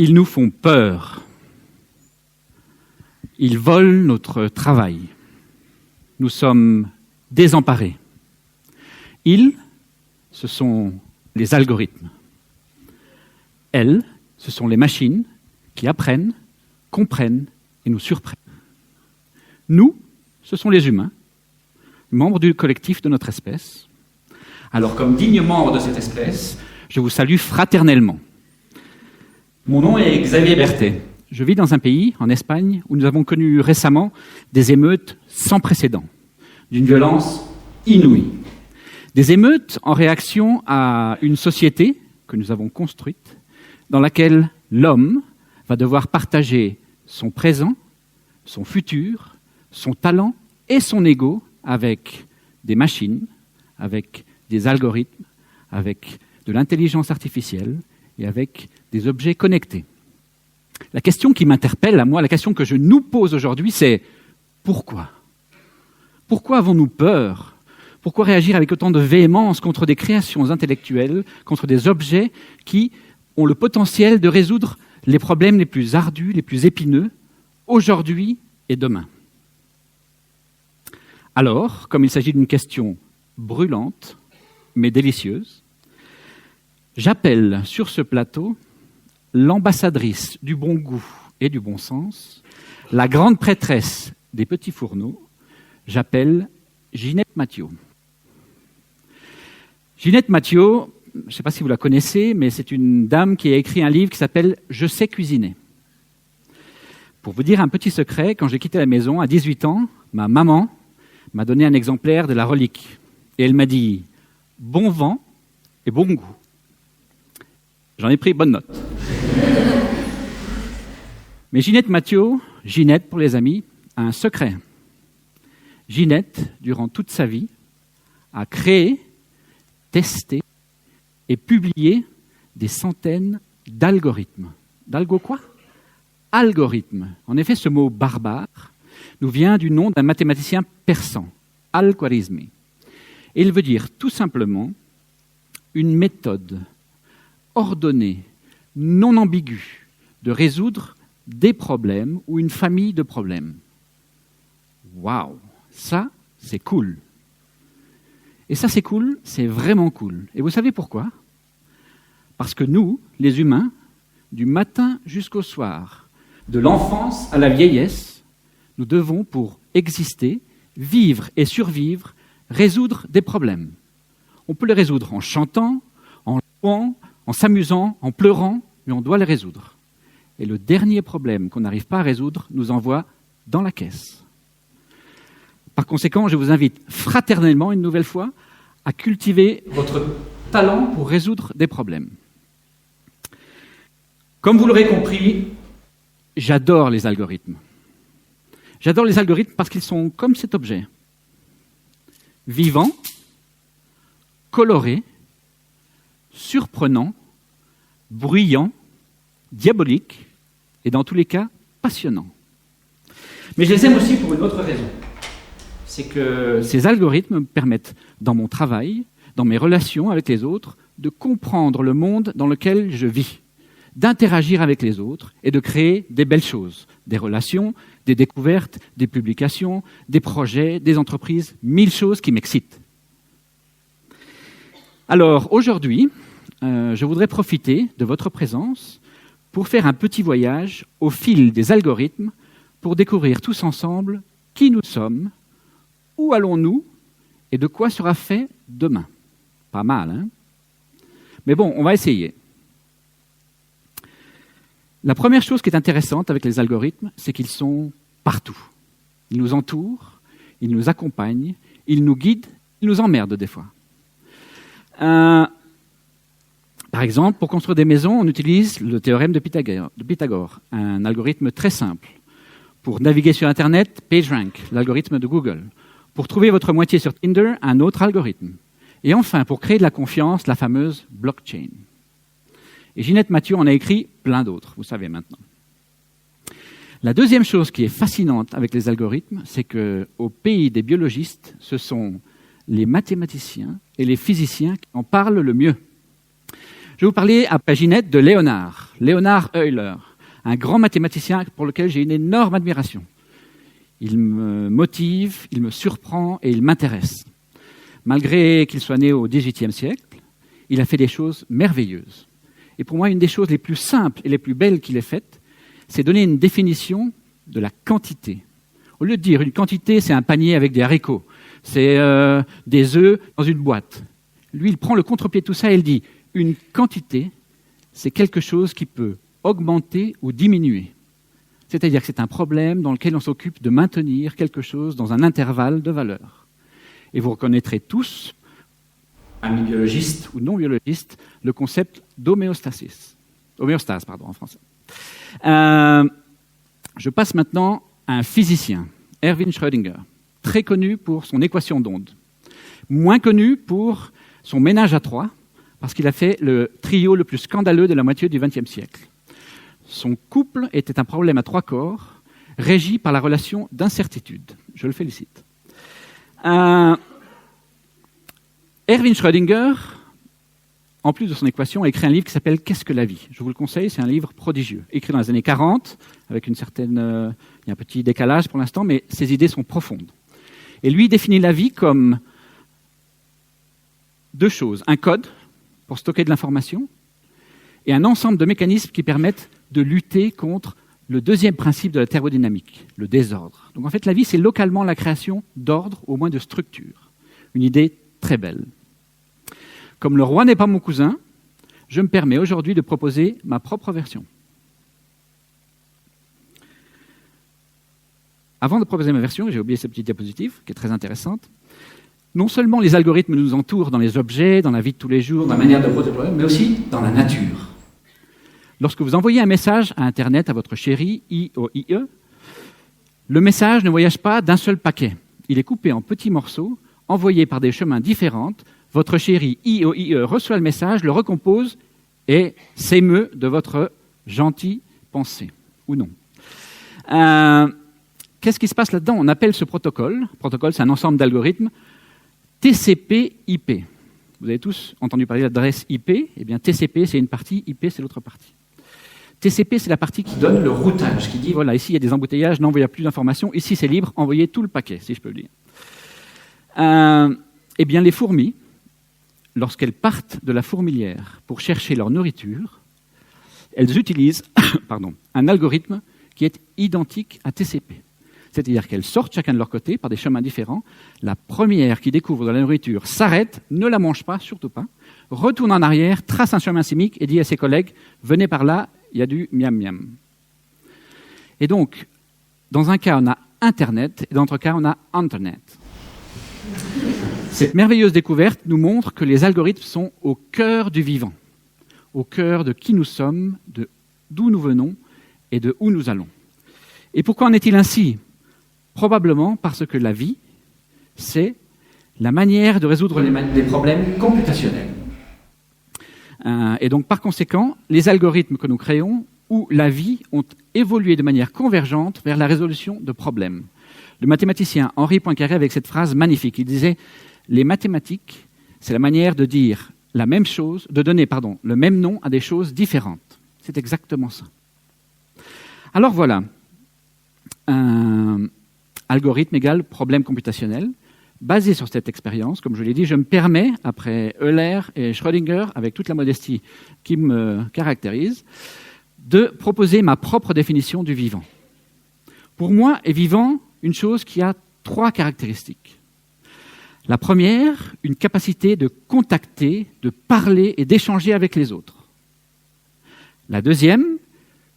Ils nous font peur. Ils volent notre travail. Nous sommes désemparés. Ils, ce sont les algorithmes. Elles, ce sont les machines qui apprennent, comprennent et nous surprennent. Nous, ce sont les humains, membres du collectif de notre espèce. Alors, comme digne membre de cette espèce, je vous salue fraternellement. Mon nom est Xavier Berthet. Je vis dans un pays, en Espagne, où nous avons connu récemment des émeutes sans précédent, d'une violence inouïe. Des émeutes en réaction à une société que nous avons construite, dans laquelle l'homme va devoir partager son présent, son futur, son talent et son ego avec des machines, avec des algorithmes, avec de l'intelligence artificielle et avec des objets connectés. La question qui m'interpelle à moi, la question que je nous pose aujourd'hui, c'est pourquoi ? Pourquoi avons-nous peur ? Pourquoi réagir avec autant de véhémence contre des créations intellectuelles, contre des objets qui ont le potentiel de résoudre les problèmes les plus ardus, les plus épineux, aujourd'hui et demain ? Alors, comme il s'agit d'une question brûlante, mais délicieuse, j'appelle sur ce plateau l'ambassadrice du bon goût et du bon sens, la grande prêtresse des petits fourneaux, j'appelle Ginette Mathiot. Ginette Mathiot, je ne sais pas si vous la connaissez, mais c'est une dame qui a écrit un livre qui s'appelle « Je sais cuisiner ». Pour vous dire un petit secret, quand j'ai quitté la maison à 18 ans, ma maman m'a donné un exemplaire de la relique. Et elle m'a dit « bon vent et bon goût ». J'en ai pris bonne note. Mais Ginette Mathiot, Ginette pour les amis, a un secret. Ginette, durant toute sa vie, a créé, testé et publié des centaines d'algorithmes. D'algo quoi ? Algorithmes. En effet, ce mot barbare nous vient du nom d'un mathématicien persan, Al-Khwarizmi. Et il veut dire tout simplement une méthode ordonnée, non ambiguë, de résoudre des problèmes ou une famille de problèmes. Waouh, ça, c'est cool. Et ça, c'est cool, c'est vraiment cool. Et vous savez pourquoi ? Parce que nous, les humains, du matin jusqu'au soir, de l'enfance à la vieillesse, nous devons, pour exister, vivre et survivre, résoudre des problèmes. On peut les résoudre en chantant, en jouant, en s'amusant, en pleurant, mais on doit les résoudre. Et le dernier problème qu'on n'arrive pas à résoudre nous envoie dans la caisse. Par conséquent, je vous invite fraternellement, une nouvelle fois, à cultiver votre talent pour résoudre des problèmes. Comme vous l'aurez compris, j'adore les algorithmes. J'adore les algorithmes parce qu'ils sont comme cet objet. Vivants, colorés, surprenants, bruyants, diaboliques et dans tous les cas, passionnants. Mais je les aime aussi pour une autre raison. C'est que ces algorithmes me permettent, dans mon travail, dans mes relations avec les autres, de comprendre le monde dans lequel je vis, d'interagir avec les autres et de créer des belles choses, des relations, des découvertes, des publications, des projets, des entreprises, 1000 choses qui m'excitent. Alors aujourd'hui, je voudrais profiter de votre présence pour faire un petit voyage au fil des algorithmes pour découvrir tous ensemble qui nous sommes, où allons-nous et de quoi sera fait demain. Pas mal, hein ? Mais bon, on va essayer. La première chose qui est intéressante avec les algorithmes, c'est qu'ils sont partout. Ils nous entourent, ils nous accompagnent, ils nous guident, ils nous emmerdent des fois. Par exemple, pour construire des maisons, on utilise le théorème de Pythagore, un algorithme très simple. Pour naviguer sur Internet, PageRank, l'algorithme de Google. Pour trouver votre moitié sur Tinder, un autre algorithme. Et enfin, pour créer de la confiance, la fameuse blockchain. Et Ginette Mathiot en a écrit plein d'autres, vous savez maintenant. La deuxième chose qui est fascinante avec les algorithmes, c'est qu'au pays des biologistes, ce sont les mathématiciens et les physiciens qui en parlent le mieux. Je vais vous parler à paginette de Léonard Euler, un grand mathématicien pour lequel j'ai une énorme admiration. Il me motive, il me surprend et il m'intéresse. Malgré qu'il soit né au XVIIIe siècle, il a fait des choses merveilleuses. Et pour moi, une des choses les plus simples et les plus belles qu'il ait faites, c'est donner une définition de la quantité. Au lieu de dire une quantité, c'est un panier avec des haricots, c'est des œufs dans une boîte. Lui, il prend le contre-pied de tout ça et il dit une quantité, c'est quelque chose qui peut augmenter ou diminuer. C'est-à-dire que c'est un problème dans lequel on s'occupe de maintenir quelque chose dans un intervalle de valeur. Et vous reconnaîtrez tous, amis biologistes ou non biologistes, le concept d'homéostasie. Homéostase, en français. Je passe maintenant à un physicien, Erwin Schrödinger, très connu pour son équation d'onde, moins connu pour son ménage à trois, parce qu'il a fait le trio le plus scandaleux de la moitié du XXe siècle. Son couple était un problème à trois corps, régi par la relation d'incertitude. Je le félicite. Erwin Schrödinger, en plus de son équation, a écrit un livre qui s'appelle « Qu'est-ce que la vie ?» Je vous le conseille, c'est un livre prodigieux. Écrit dans les années 40, avec une certaine... il y a un petit décalage pour l'instant, mais ses idées sont profondes. Et lui définit la vie comme deux choses. Un code pour stocker de l'information et un ensemble de mécanismes qui permettent de lutter contre le deuxième principe de la thermodynamique, le désordre. Donc en fait, la vie, c'est localement la création d'ordre, au moins de structure. Une idée très belle. Comme le roi n'est pas mon cousin, je me permets aujourd'hui de proposer ma propre version. Avant de proposer ma version, j'ai oublié cette petite diapositive, qui est très intéressante. Non seulement les algorithmes nous entourent dans les objets, dans la vie de tous les jours, dans la manière de poser des problèmes, mais aussi dans la nature. Lorsque vous envoyez un message à Internet à votre chérie, IOIE, le message ne voyage pas d'un seul paquet. Il est coupé en petits morceaux, envoyés par des chemins différents. Votre chérie, IOIE, reçoit le message, le recompose et s'émeut de votre gentille pensée, ou non. Qu'est-ce qui se passe là-dedans? On appelle ce protocole, c'est un ensemble d'algorithmes, TCP/IP. Vous avez tous entendu parler de l'adresse IP. Eh bien, TCP, c'est une partie, IP, c'est l'autre partie. TCP, c'est la partie qui donne le routage, qui dit, voilà, ici, il y a des embouteillages, n'envoyez plus d'informations, ici, c'est libre, envoyez tout le paquet, si je peux le dire. Eh bien, les fourmis, lorsqu'elles partent de la fourmilière pour chercher leur nourriture, elles utilisent un algorithme qui est identique à TCP. C'est-à-dire qu'elles sortent chacun de leur côté par des chemins différents. La première qui découvre de la nourriture s'arrête, ne la mange pas, surtout pas, retourne en arrière, trace un chemin simique et dit à ses collègues « Venez par là, il y a du miam-miam ». Et donc, dans un cas, on a Internet, et dans l'autre cas, on a Internet. Cette merveilleuse découverte nous montre que les algorithmes sont au cœur du vivant, au cœur de qui nous sommes, de d'où nous venons et de où nous allons. Et pourquoi en est-il ainsi ? Probablement parce que la vie, c'est la manière de résoudre des problèmes computationnels. Et donc, par conséquent, les algorithmes que nous créons ou la vie ont évolué de manière convergente vers la résolution de problèmes. Le mathématicien Henri Poincaré avec cette phrase magnifique, il disait « Les mathématiques, c'est la manière de dire la même chose, de donner le même nom à des choses différentes. » C'est exactement ça. Alors voilà, algorithme égale problème computationnel. Basé sur cette expérience, comme je l'ai dit, je me permets, après Euler et Schrödinger, avec toute la modestie qui me caractérise, de proposer ma propre définition du vivant. Pour moi, est vivant une chose qui a 3 caractéristiques. La première, une capacité de contacter, de parler et d'échanger avec les autres. La deuxième,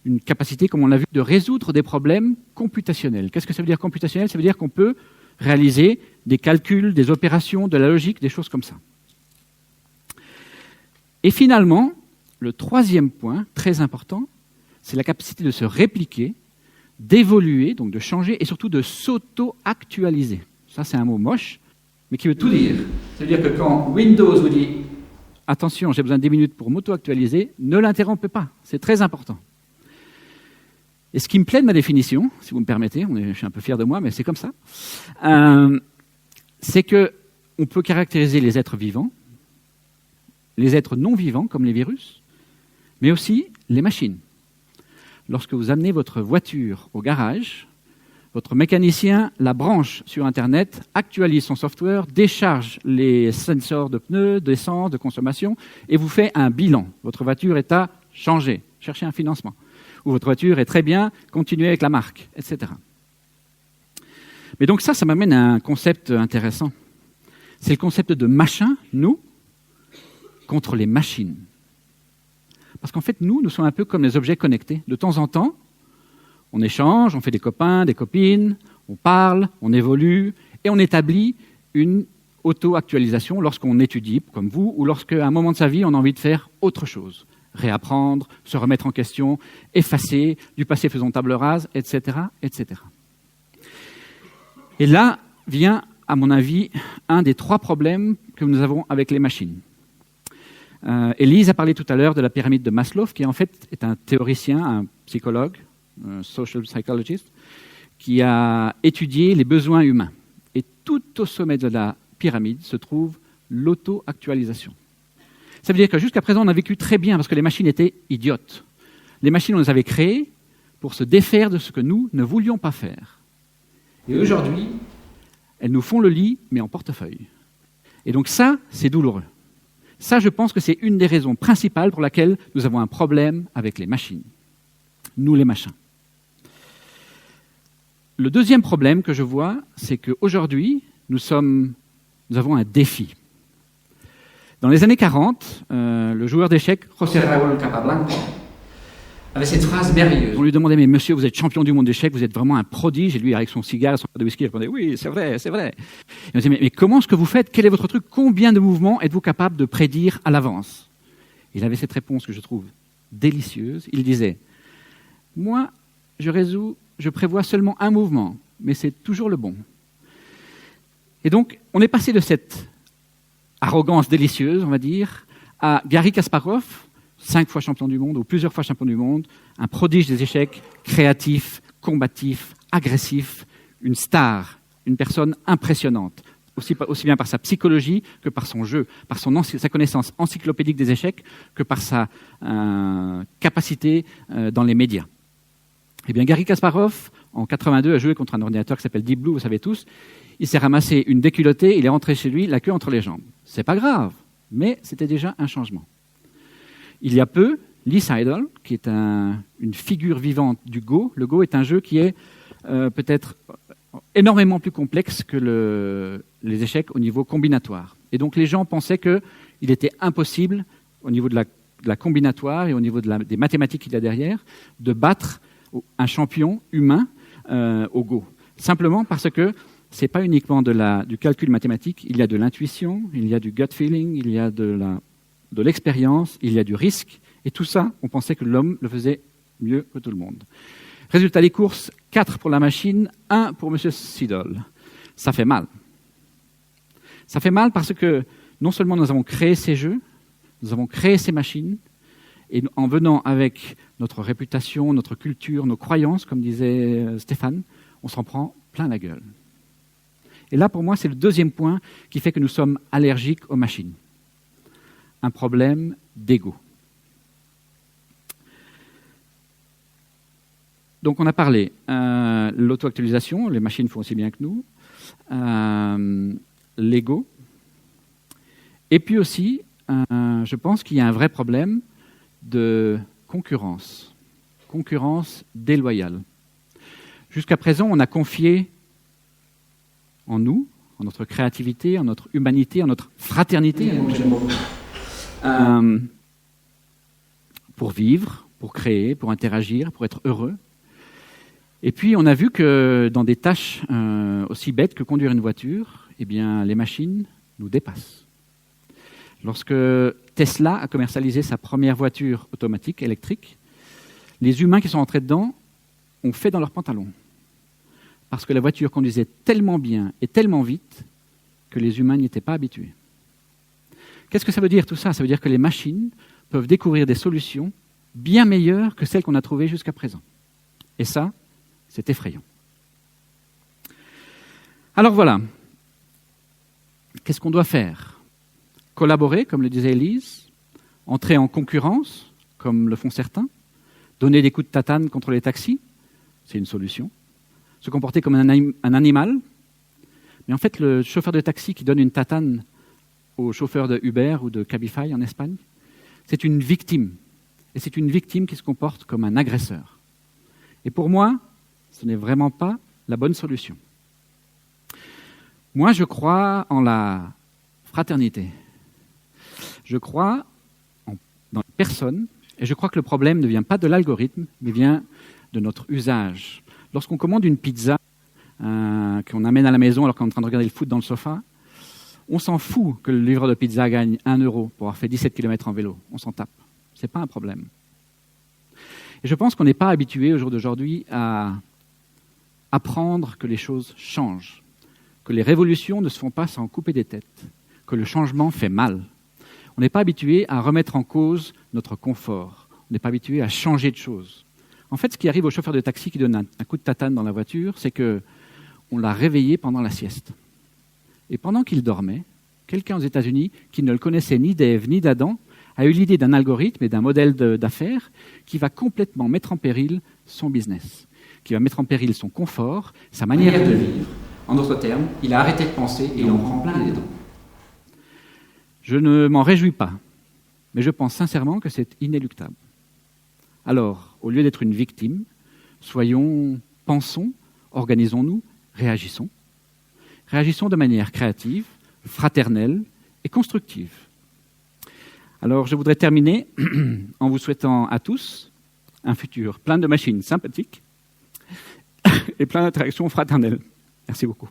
une capacité, comme on l'a vu, de résoudre des problèmes computationnels. Qu'est-ce que ça veut dire computationnel ? Ça veut dire qu'on peut réaliser des calculs, des opérations, de la logique, des choses comme ça. Et finalement, le troisième point, très important, c'est la capacité de se répliquer, d'évoluer, donc de changer, et surtout de s'auto-actualiser. Ça, c'est un mot moche, mais qui veut tout dire. Ça veut dire que quand Windows vous dit « Attention, j'ai besoin de 10 minutes pour m'auto-actualiser », ne l'interrompez pas, c'est très important. Et ce qui me plaît de ma définition, si vous me permettez, je suis un peu fier de moi, mais c'est comme ça, c'est qu'on peut caractériser les êtres vivants, les êtres non vivants, comme les virus, mais aussi les machines. Lorsque vous amenez votre voiture au garage, votre mécanicien la branche sur Internet, actualise son software, décharge les sensors de pneus, d'essence, de consommation, et vous fait un bilan. Votre voiture est à changer, chercher un financement. Ou votre voiture est très bien, continuez avec la marque, etc. Mais donc ça m'amène à un concept intéressant. C'est le concept de machin, nous, contre les machines. Parce qu'en fait, nous sommes un peu comme les objets connectés. De temps en temps, on échange, on fait des copains, des copines, on parle, on évolue, et on établit une auto-actualisation lorsqu'on étudie, comme vous, ou lorsqu'à un moment de sa vie, on a envie de faire autre chose. Réapprendre, se remettre en question, effacer, du passé faisant table rase, etc., etc. Et là vient, à mon avis, un des 3 problèmes que nous avons avec les machines. Élise a parlé tout à l'heure de la pyramide de Maslow, qui en fait est un théoricien, un psychologue, un social psychologist, qui a étudié les besoins humains. Et tout au sommet de la pyramide se trouve l'auto-actualisation. Ça veut dire que jusqu'à présent, on a vécu très bien parce que les machines étaient idiotes. Les machines, on les avait créées pour se défaire de ce que nous ne voulions pas faire. Et aujourd'hui, elles nous font le lit, mais en portefeuille. Et donc ça, c'est douloureux. Ça, je pense que c'est une des raisons principales pour laquelle nous avons un problème avec les machines. Nous, les machins. Le deuxième problème que je vois, c'est qu'aujourd'hui, nous avons un défi. Dans les années 40, le joueur d'échecs, José Raúl Capablanca, avait cette phrase merveilleuse. On lui demandait, mais monsieur, vous êtes champion du monde d'échecs, vous êtes vraiment un prodige. Et lui, avec son cigare, son verre de whisky, il répondait, oui, c'est vrai, c'est vrai. Il me disait, mais comment est-ce que vous faites? Quel est votre truc? Combien de mouvements êtes-vous capable de prédire à l'avance? Il avait cette réponse que je trouve délicieuse. Il disait, moi, je prévois seulement un mouvement, mais c'est toujours le bon. Et donc, on est passé de cette arrogance délicieuse, on va dire, à Garry Kasparov, 5 fois champion du monde, ou plusieurs fois champion du monde, un prodige des échecs, créatif, combatif, agressif, une star, une personne impressionnante, aussi bien par sa psychologie que par son jeu, par sa connaissance encyclopédique des échecs, que par sa capacité dans les médias. Eh bien, Garry Kasparov, en 82, a joué contre un ordinateur qui s'appelle Deep Blue, vous savez tous. Il s'est ramassé une déculottée, il est rentré chez lui, la queue entre les jambes. C'est pas grave, mais c'était déjà un changement. Il y a peu, Lee Sedol, qui est une figure vivante du Go. Le Go est un jeu qui est peut-être énormément plus complexe que les échecs au niveau combinatoire. Et donc les gens pensaient qu'il était impossible, au niveau de la combinatoire et au niveau des mathématiques qu'il y a derrière, de battre un champion humain au Go. Simplement parce que ce n'est pas uniquement du calcul mathématique, il y a de l'intuition, il y a du gut feeling, il y a de l'expérience, il y a du risque, et tout ça, on pensait que l'homme le faisait mieux que tout le monde. Résultat des courses, 4 pour la machine, 1 pour M. Sedol. Ça fait mal. Ça fait mal parce que non seulement nous avons créé ces jeux, nous avons créé ces machines, et en venant avec notre réputation, notre culture, nos croyances, comme disait Stéphane, on s'en prend plein la gueule. Et là, pour moi, c'est le deuxième point qui fait que nous sommes allergiques aux machines. Un problème d'ego. Donc on a parlé l'auto-actualisation, les machines font aussi bien que nous, l'ego, et puis aussi, je pense qu'il y a un vrai problème de concurrence déloyale. Jusqu'à présent, on a confié en nous, en notre créativité, en notre humanité, en notre fraternité, pour vivre, pour créer, pour interagir, pour être heureux. Et puis, on a vu que dans des tâches aussi bêtes que conduire une voiture, eh bien, les machines nous dépassent. Lorsque Tesla a commercialisé sa première voiture automatique, électrique, les humains qui sont entrés dedans ont fait dans leurs pantalons. Parce que la voiture conduisait tellement bien et tellement vite que les humains n'y étaient pas habitués. Qu'est-ce que ça veut dire tout ça? Ça veut dire que les machines peuvent découvrir des solutions bien meilleures que celles qu'on a trouvées jusqu'à présent. Et ça, c'est effrayant. Alors voilà. Qu'est-ce qu'on doit faire? Collaborer, comme le disait Élise, entrer en concurrence, comme le font certains. Donner des coups de tatane contre les taxis, c'est une solution. Se comporter comme un animal. Mais en fait, le chauffeur de taxi qui donne une tatane au chauffeur de Uber ou de Cabify en Espagne, c'est une victime. Et c'est une victime qui se comporte comme un agresseur. Et pour moi, ce n'est vraiment pas la bonne solution. Moi, je crois en la fraternité. Je crois dans la personne, et je crois que le problème ne vient pas de l'algorithme, mais vient de notre usage. Lorsqu'on commande une pizza qu'on amène à la maison alors qu'on est en train de regarder le foot dans le sofa, on s'en fout que le livreur de pizza gagne 1 euro pour avoir fait 17 km en vélo. On s'en tape. Ce n'est pas un problème. Et je pense qu'on n'est pas habitué au jour d'aujourd'hui à apprendre que les choses changent, que les révolutions ne se font pas sans couper des têtes, que le changement fait mal. On n'est pas habitué à remettre en cause notre confort. On n'est pas habitué à changer de choses. En fait, ce qui arrive au chauffeur de taxi qui donne un coup de tatane dans la voiture, c'est qu'on l'a réveillé pendant la sieste. Et pendant qu'il dormait, quelqu'un aux États-Unis, qui ne le connaissait ni d'Ève ni d'Adam, a eu l'idée d'un algorithme et d'un modèle d'affaires qui va complètement mettre en péril son business, qui va mettre en péril son confort, sa manière de vivre. En d'autres termes, il a arrêté de penser et il en prend plein les dents. Je ne m'en réjouis pas, mais je pense sincèrement que c'est inéluctable. Alors, au lieu d'être une victime, pensons, organisons-nous, réagissons. Réagissons de manière créative, fraternelle et constructive. Alors, je voudrais terminer en vous souhaitant à tous un futur plein de machines sympathiques et plein d'interactions fraternelles. Merci beaucoup.